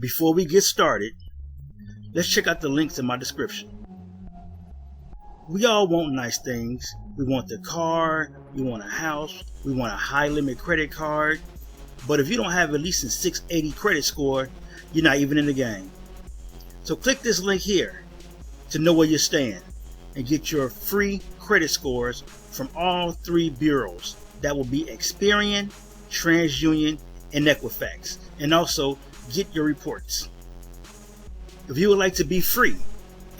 before we get started, let's check out the links in my description. We all want nice things. We want the car, we want a house, we want a high limit credit card. But if you don't have at least a 680 credit score, you're not even in the game. So click this link here to know where you stand and get your free credit scores from all three bureaus. That will be Experian, TransUnion, and Equifax. And also get your reports. If you would like to be free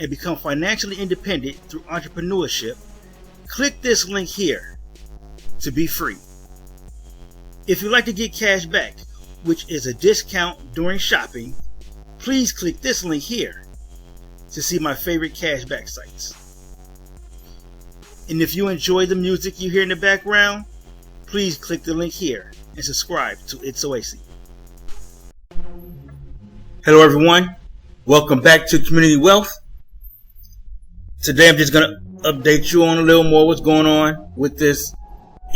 and become financially independent through entrepreneurship, click this link here to be free. If you'd like to get cash back, which is a discount during shopping, please click this link here to see my favorite cashback sites. And if you enjoy the music you hear in the background, please click the link here and subscribe to It's Oasis. Hello everyone, welcome back to Community Wealth. Today I'm just going to update you on a little more what's going on with this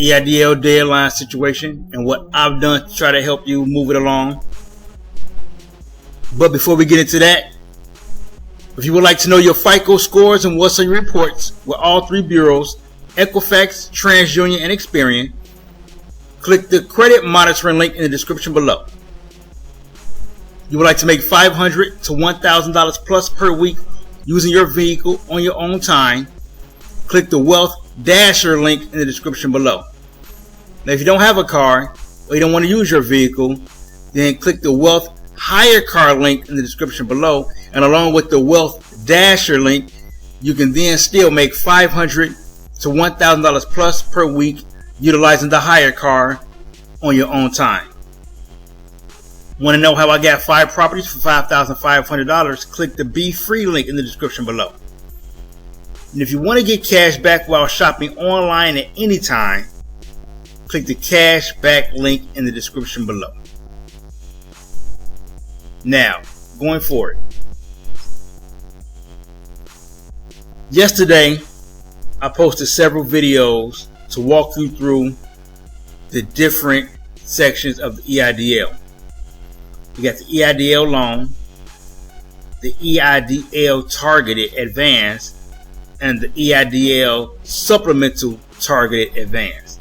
EIDL deadline situation and what I've done to try to help you move it along. But before we get into that, if you would like to know your FICO scores and what's on your reports with all three bureaus, Equifax, TransUnion, and Experian, click the credit monitoring link in the description below. You would like to make $500 to $1,000 plus per week using your vehicle on your own time, click the Wealth Dasher link in the description below. Now if you don't have a car or you don't want to use your vehicle, then click the Wealth Hire Car link in the description below, and along with the Wealth Dasher link, you can then still make $500 to $1,000 plus per week utilizing the hire car on your own time. Want to know how I got 5 properties for $5,500? Click the Be Free link in the description below. And if you want to get cash back while shopping online at any time, click the Cashback link in the description below. Now, going forward. Yesterday, I posted several videos to walk you through the different sections of the EIDL. We got the EIDL loan, the EIDL targeted advance, and the EIDL supplemental targeted advance.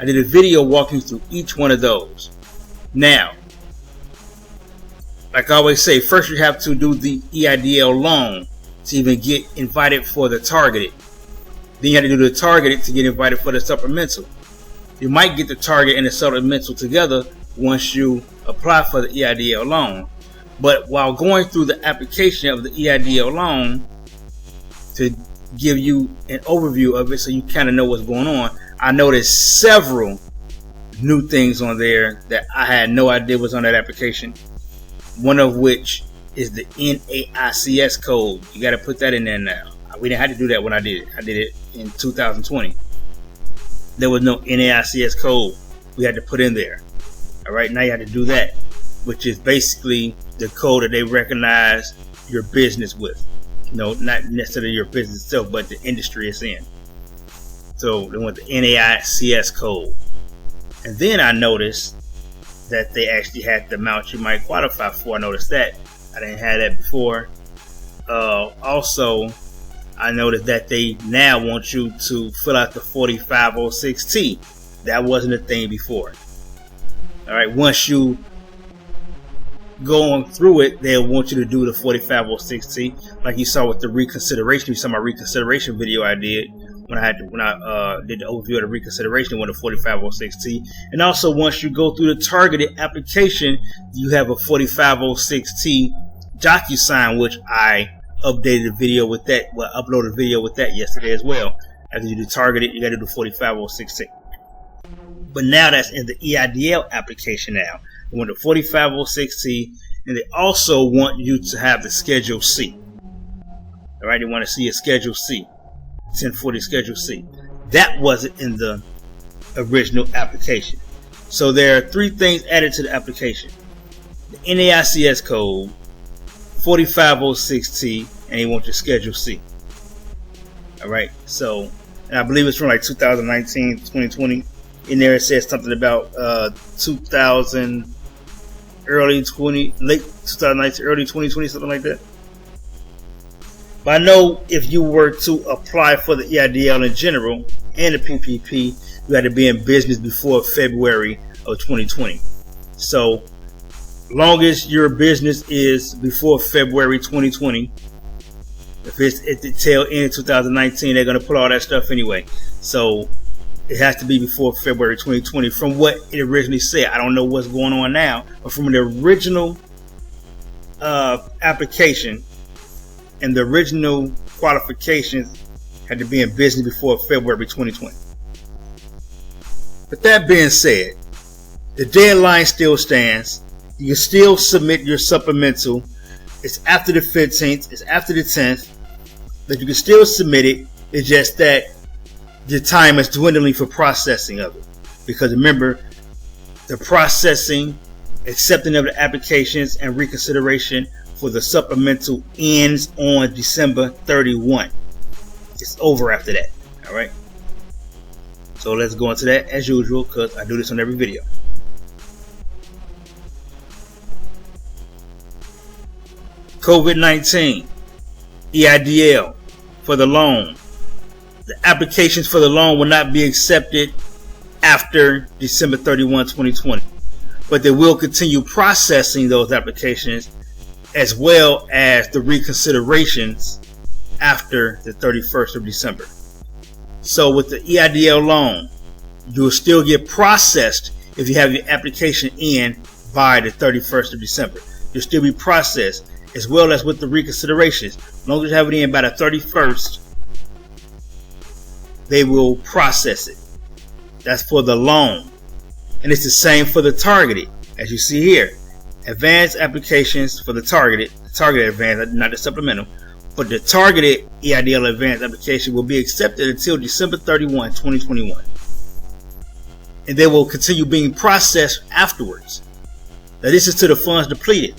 I did a video walking through each one of those. Now, like I always say, first you have to do the EIDL loan to even get invited for the targeted. Then you have to do the targeted to get invited for the supplemental. You might get the target and the supplemental together once you apply for the EIDL loan. But while going through the application of the EIDL loan, to give you an overview of it so you kind of know what's going on, I noticed several new things on there that I had no idea was on that application. One of which is the NAICS code. You got to put that in there now. We didn't have to do that when I did it. I did it in 2020. There was no NAICS code we had to put in there. All right, now you have to do that, which is basically the code that they recognize your business with. No, not necessarily your business itself, but the industry it's in. So they want the NAICS code. And then I noticed that they actually had the amount you might qualify for. I noticed that. I didn't have that before. Also, I noticed that they now want you to fill out the 4506T. That wasn't a thing before. All right, once you go on through it, they'll want you to do the 4506T, like you saw with the reconsideration. You saw my reconsideration video I did when I did the overview of the reconsideration with the 4506T. And also, once you go through the targeted application, you have a 4506T DocuSign, which I updated a video with that. Well, uploaded a video with that yesterday as well. After you do targeted, you got to do 4506T. But now that's in the EIDL application now. They want the 4506T, and they also want you to have the Schedule C. All right, they want to see a Schedule C, 1040 Schedule C. That wasn't in the original application. So there are 3 things added to the application: the NAICS code, 4506T, and they want your Schedule C. All right, so, and I believe it's from like 2019, 2020. In there it says something about 2000. late 2019, early 2020, something like that. But I know if you were to apply for the EIDL in general and the PPP, you had to be in business before February of 2020. So, long as your business is before February 2020, if it's at the tail end of 2019, they're going to put all that stuff anyway. So, it has to be before February 2020 from what it originally said. I don't know what's going on now, but from the original application and the original qualifications had to be in business before February 2020. With that being said, the deadline still stands. You can still submit your supplemental. It's after the 15th. It's after the 10th. But you can still submit it. It's just that the time is dwindling for processing of it. Because remember, the processing, accepting of the applications, and reconsideration for the supplemental ends on December 31. It's over after that. All right. So let's go into that as usual, because I do this on every video. COVID-19, EIDL for the loan. The applications for the loan will not be accepted after December 31, 2020. But they will continue processing those applications as well as the reconsiderations after the 31st of December. So with the EIDL loan, you will still get processed if you have your application in by the 31st of December. You'll still be processed, as well as with the reconsiderations. As long as you have it in by the 31st, they will process it. That's for the loan. And it's the same for the targeted. As you see here, advanced applications for the targeted advanced, not the supplemental, but the targeted EIDL advanced application will be accepted until December 31, 2021. And they will continue being processed afterwards. Now this is to the funds depleted.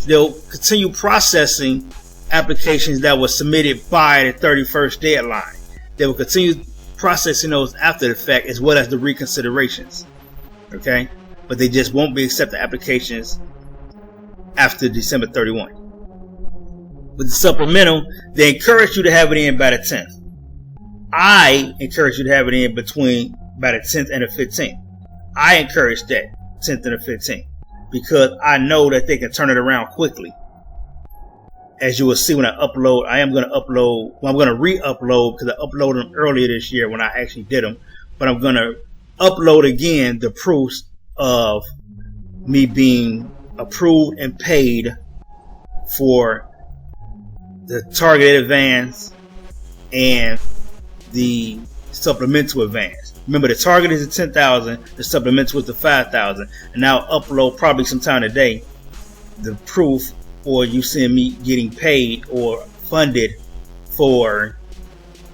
They'll continue processing applications that were submitted by the 31st deadline. They will continue processing those after the fact, as well as the reconsiderations. Okay? But they just won't be accepting applications after December 31. With the supplemental, they encourage you to have it in by the 10th. I encourage you to have it in by the 10th and the 15th. I encourage that 10th and the 15th because I know that they can turn it around quickly. As you will see when I upload, I'm going to re-upload because I uploaded them earlier this year when I actually did them. But I'm going to upload again the proofs of me being approved and paid for the targeted advance and the supplemental advance. Remember, the target is the 10,000, the supplemental is the 5,000, and I'll upload probably sometime today the proof, or you seeing me getting paid or funded for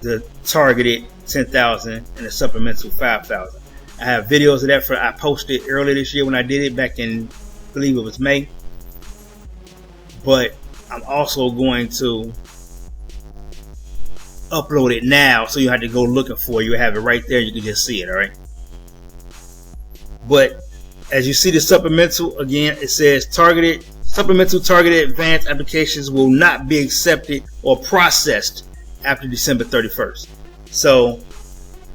the targeted 10,000 and the supplemental 5,000. I have videos of that I posted earlier this year when I did it back in, I believe it was May. But I'm also going to upload it now, so you have to go looking for it. You have it right there. You can just see it. All right. But as you see the supplemental, again, it says supplemental targeted advanced applications will not be accepted or processed after December 31st. So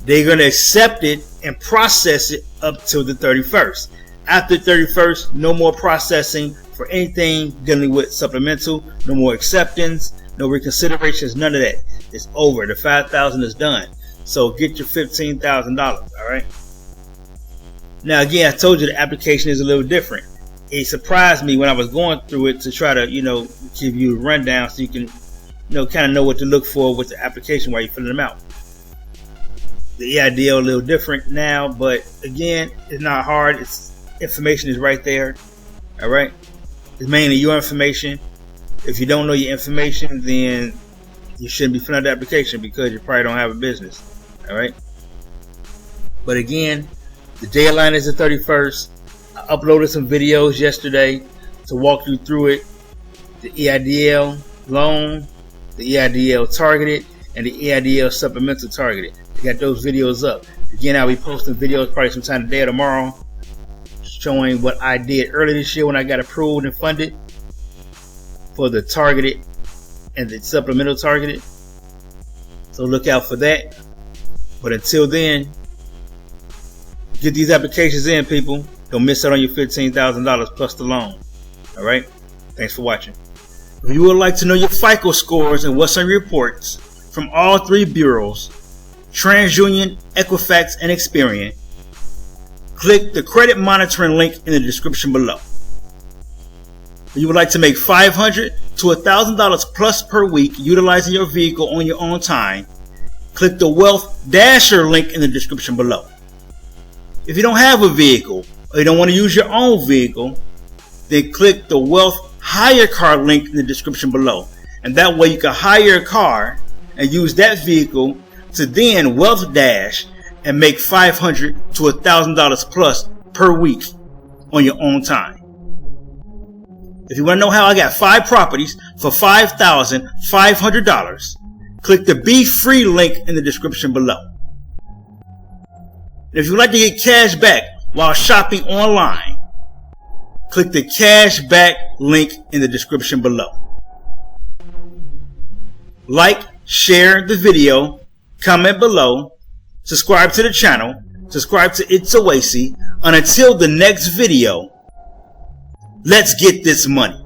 they're going to accept it and process it up till the 31st. After 31st, no more processing for anything dealing with supplemental, no more acceptance, no reconsiderations, none of that. It's over. The 5,000 is done. So get your $15,000. All right. Now, again, I told you the application is a little different. It surprised me when I was going through it to try to, give you a rundown so you can, kind of know what to look for with the application while you're filling them out. The EIDL a little different now, but again, it's not hard. Information is right there. All right. It's mainly your information. If you don't know your information, then you shouldn't be filling out the application because you probably don't have a business. All right. But again, the deadline is the 31st. I uploaded some videos yesterday to walk you through it. The EIDL loan, the EIDL targeted, and the EIDL supplemental targeted. I got those videos up. Again, I'll be posting videos probably sometime today or tomorrow, showing what I did earlier this year when I got approved and funded for the targeted and the supplemental targeted. So look out for that. But until then, get these applications in, people. Don't miss out on your $15,000 plus the loan. All right. Thanks for watching. If you would like to know your FICO scores and what's on your reports from all three bureaus, TransUnion, Equifax, and Experian, click the credit monitoring link in the description below. If you would like to make $500 to $1,000 plus per week utilizing your vehicle on your own time, click the Wealth Dasher link in the description below. If you don't have a vehicle or you don't want to use your own vehicle, then click the Wealth Hire Car link in the description below. And that way you can hire a car and use that vehicle to then Wealth Dash and make $500 to $1,000 plus per week on your own time. If you want to know how I got 5 properties for $5,500, click the Be Free link in the description below. And if you would like to get cash back while shopping online, click the Cashback link in the description below. Like, share the video, comment below, subscribe to the channel, subscribe to It's Oasis, and until the next video, let's get this money.